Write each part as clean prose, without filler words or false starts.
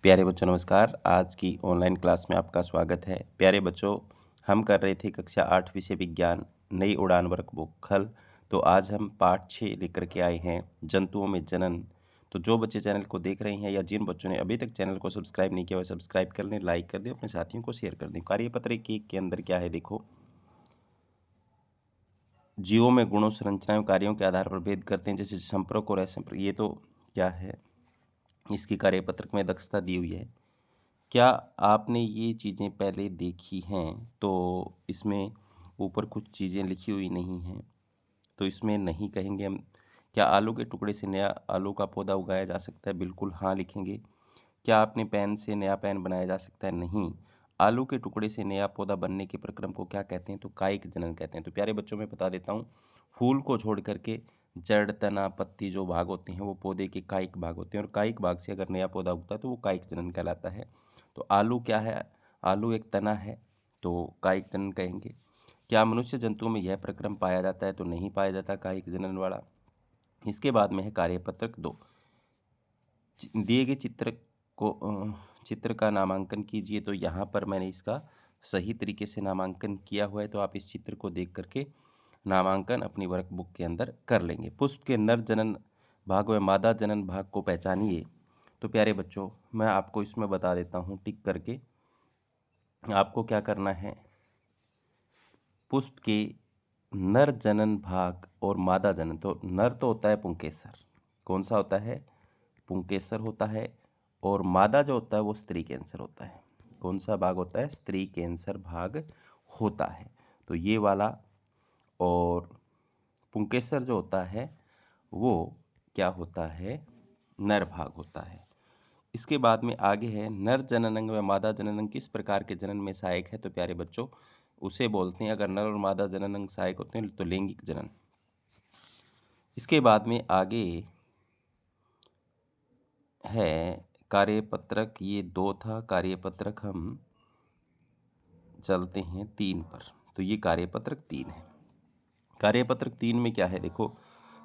प्यारे बच्चों नमस्कार। आज की ऑनलाइन क्लास में आपका स्वागत है। प्यारे बच्चों, हम कर रहे थे कक्षा 8 विषय विज्ञान नई उड़ान वर्कबुक हल। तो आज हम पाठ 6 लेकर के आए हैं, जंतुओं में जनन। तो जो बच्चे चैनल को देख रहे हैं या जिन बच्चों ने अभी तक चैनल को सब्सक्राइब नहीं किया वह सब्सक्राइब कर लें, लाइक कर दें, अपने साथियों को शेयर कर दें। कार्यपत्र के अंदर क्या है देखो, जीवों में गुणों, संरचनाओं, कार्यों के आधार पर भेद करते हैं, जैसे संपर्क और असंपर्क। ये तो क्या है, इसकी कार्यपत्रक में दक्षता दी हुई है। क्या आपने ये चीज़ें पहले देखी हैं? तो इसमें ऊपर कुछ चीज़ें लिखी हुई नहीं हैं, तो इसमें नहीं कहेंगे हम। क्या आलू के टुकड़े से नया आलू का पौधा उगाया जा सकता है? बिल्कुल हाँ लिखेंगे। क्या अपने पेन से नया पेन बनाया जा सकता है? नहीं। आलू के टुकड़े से नया पौधा बनने के प्रक्रम को क्या कहते हैं? तो कायिक जनन कहते हैं। तो प्यारे बच्चों में बता देता हूँ, फूल को छोड़ करके जड़, तना, पत्ती जो भाग होते हैं वो पौधे के कायिक भाग होते हैं, और कायिक भाग से अगर नया पौधा उगता है तो वो कायिक जनन कहलाता है। तो आलू क्या है? आलू एक तना है, तो कायिक जनन कहेंगे। क्या मनुष्य जंतुओं में यह प्रक्रम पाया जाता है? तो नहीं पाया जाता कायिक जनन वाला। इसके बाद में है कार्यपत्रक 2। दिए गए चित्र का नामांकन कीजिए। तो यहाँ पर मैंने इसका सही तरीके से नामांकन किया हुआ है, तो आप इस चित्र को देख करके नामांकन अपनी वर्कबुक के अंदर कर लेंगे। पुष्प के नर जनन भाग व मादा जनन भाग को पहचानिए। तो प्यारे बच्चों, मैं आपको इसमें बता देता हूँ टिक करके। आपको क्या करना है, पुष्प के नर जनन भाग और मादा जनन। तो नर तो होता है पुंकेसर, कौन सा होता है? पुंकेसर होता है। और मादा जो होता है वो स्त्री कैंसर होता है। कौन सा भाग होता है? स्त्री कैंसर भाग होता है। तो ये वाला। और पुंकेसर जो होता है वो क्या होता है? नर भाग होता है। इसके बाद में आगे है, नर जननांग व मादा जननांग किस प्रकार के जनन में सहायक है? तो प्यारे बच्चों, उसे बोलते हैं, अगर नर और मादा जननांग सहायक होते हैं तो लैंगिक जनन। इसके बाद में आगे है कार्यपत्रक, ये 2 था। कार्यपत्रक हम चलते हैं 3 पर। तो ये कार्यपत्रक 3 है। कार्यपत्रक 3 में क्या है देखो,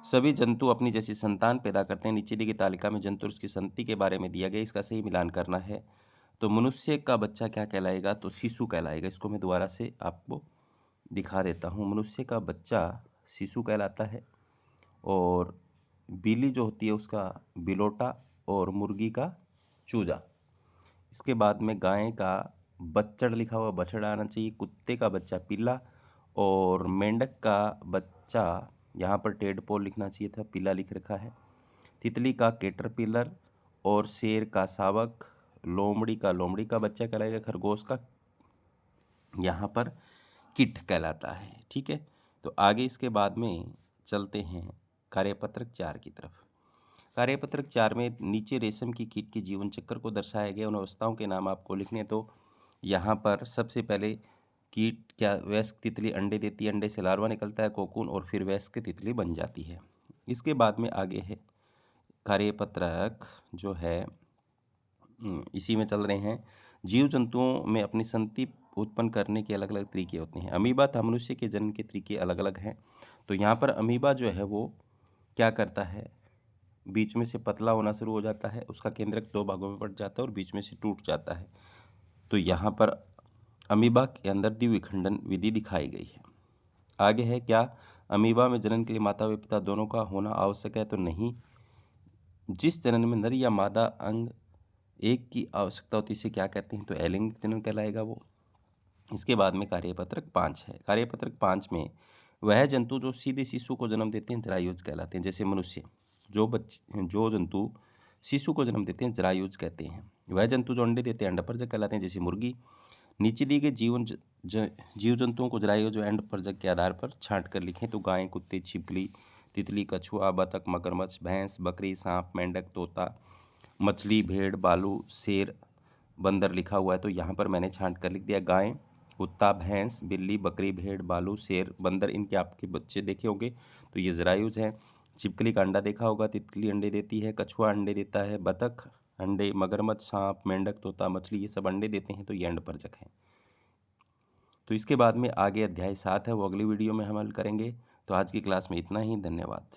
सभी जंतु अपनी जैसी संतान पैदा करते हैं। नीचे दी गई तालिका में जंतु और उसकी संतति के बारे में दिया गया, इसका सही मिलान करना है। तो मनुष्य का बच्चा क्या कहलाएगा? तो शिशु कहलाएगा। इसको मैं दोबारा से आपको दिखा देता हूँ। मनुष्य का बच्चा शिशु कहलाता है, और बिल्ली जो होती है उसका बिलोटा, और मुर्गी का चूजा। इसके बाद में गाय का बच्चड़ लिखा हुआ बछड़ा आना चाहिए। कुत्ते का बच्चा पिल्ला, और मेंढक का बच्चा यहाँ पर टेडपोल लिखना चाहिए था, पिल्ला लिख रखा है। तितली का कैटरपिलर, और शेर का शावक, लोमड़ी का बच्चा कहलाएगा। खरगोश का यहाँ पर किट कहलाता है। ठीक है, तो आगे इसके बाद में चलते हैं कार्यपत्रक 4 की तरफ। कार्यपत्रक 4 में नीचे रेशम की कीट के जीवन चक्र को दर्शाया गया, उन अवस्थाओं के नाम आपको लिखने। तो यहाँ पर सबसे पहले कीट क्या, वयस्क तितली अंडे देती है, अंडे से लार्वा निकलता है, कोकून, और फिर वयस्क तितली बन जाती है। इसके बाद में आगे है कार्यपत्रक जो है, इसी में चल रहे हैं। जीव जंतुओं में अपनी संतति उत्पन्न करने के अलग अलग तरीके होते हैं। अमीबा था, मनुष्य के जन्म के तरीके अलग अलग हैं। तो यहाँ पर अमीबा जो है वो क्या करता है, बीच में से पतला होना शुरू हो जाता है, उसका केंद्रक 2 भागों में बट जाता है और बीच में से टूट जाता है। तो यहाँ पर अमीबा के अंदर द्विखंडन विधि दिखाई गई है। आगे है, क्या अमीबा में जनन के लिए माता व पिता दोनों का होना आवश्यक है? तो नहीं। जिस जनन में नर या मादा अंग एक की आवश्यकता होती है इसे क्या कहते हैं? तो अलैंगिक जनन कहलाएगा वो। इसके बाद में कार्यपत्रक 5 है। कार्यपत्रक 5 में वह जंतु जो सीधे शिशु को जन्म देते हैं जरायुज कहलाते हैं। जैसे मनुष्य, जो जंतु शिशु को जन्म देते हैं जरायुज कहते हैं। वह जंतु जो अंडे देते हैं अंडपरजक कहलाते हैं, जैसे मुर्गी। नीचे दिए गए जीव जंतुओं को जरायुज व अंडपरजक के आधार पर छांट कर लिखें। तो गाय, कुत्ते, छिपकली, तितली, कछुआ, बतख, मगरमच्छ, भैंस, बकरी, सांप, मेंढक, तोता, मछली, भेड़, भालू, शेर, बंदर लिखा हुआ है। तो यहाँ पर मैंने छांट कर लिख दिया। गाय, कुत्ता, भैंस, बिल्ली, बकरी, भेड़, भालू, शेर, बंदर, इनके आपके बच्चे देखे होंगे, तो ये जरायुज हैं। छिपकली का अंडा देखा होगा, तितली अंडे देती है, कछुआ अंडे देता है, बतख अंडे, मगरमच्छ, सांप, मेंढक, तोता, मछली, ये सब अंडे देते हैं, तो ये अंडपरजक हैं। तो इसके बाद में आगे अध्याय 7 है, वो अगली वीडियो में हम हल करेंगे। तो आज की क्लास में इतना ही। धन्यवाद।